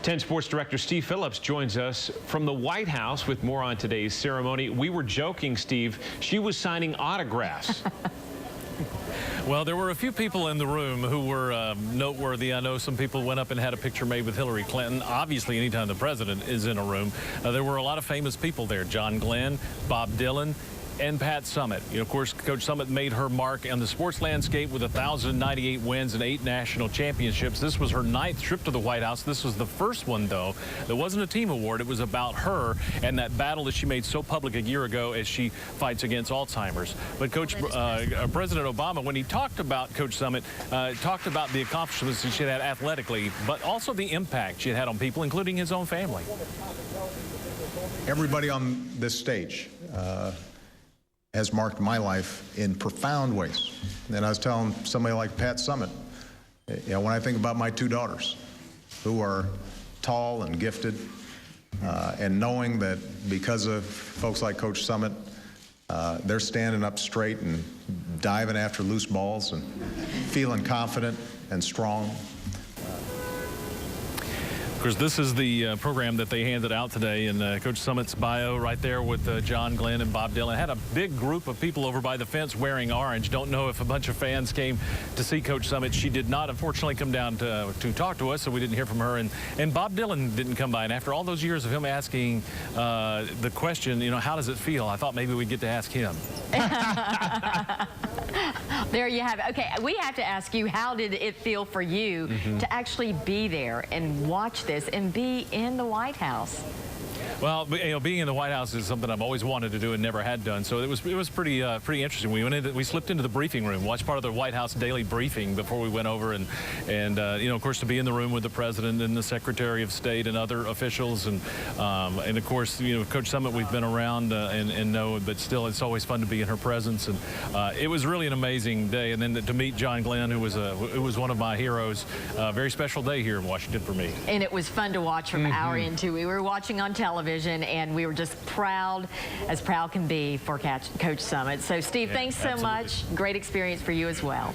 10 Sports Director Steve Phillips joins us from the White House with more on today's ceremony. We were joking, Steve. She was signing autographs. Well, there were a few people in the room who were noteworthy. I know some people went up and had a picture made with Hillary Clinton. Obviously, anytime the president is in a room, there were a lot of famous people there. John Glenn, Bob Dylan, and Pat Summitt. You know, of course, Coach Summitt made her mark on the sports landscape with 1,098 wins and 8 national championships. This was her 9th trip to the White House. This was the first one, though. That wasn't a team award. It was about her and that battle that she made so public a year ago as she fights against Alzheimer's. But President Obama, when he talked about Coach Summitt, talked about the accomplishments that she had athletically, but also the impact she had on people, including his own family. Everybody on this stage has marked my life in profound ways. And I was telling somebody like Pat Summitt, you know, when I think about my 2 daughters who are tall and gifted, and knowing that because of folks like Coach Summitt, they're standing up straight and diving after loose balls and feeling confident and strong. Of course, this is the program that they handed out today, and Coach Summitt's bio right there with John Glenn and Bob Dylan. Had a big group of people over by the fence wearing orange. Don't know if a bunch of fans came to see Coach Summitt. She did not, unfortunately, come down to talk to us, so we didn't hear from her. And Bob Dylan didn't come by. And after all those years of him asking the question, you know, how does it feel? I thought maybe we'd get to ask him. There you have it. Okay, we have to ask you, how did it feel for you to actually be there and watch this and be in the White House? Well, you know, being in the White House is something I've always wanted to do and never had done. So it was pretty interesting. We slipped into the briefing room, watched part of the White House daily briefing before we went over, and you know, of course, to be in the room with the president and the Secretary of State and other officials, and of course, you know, Coach Summitt, we've been around and know, but still, it's always fun to be in her presence. And it was really an amazing day. And then to meet John Glenn, who was one of my heroes, a very special day here in Washington for me. And it was fun to watch from our end too. We were watching on television, and we were just proud, as proud can be, for Coach Summitt. So, Steve, thanks so much. Great experience for you as well.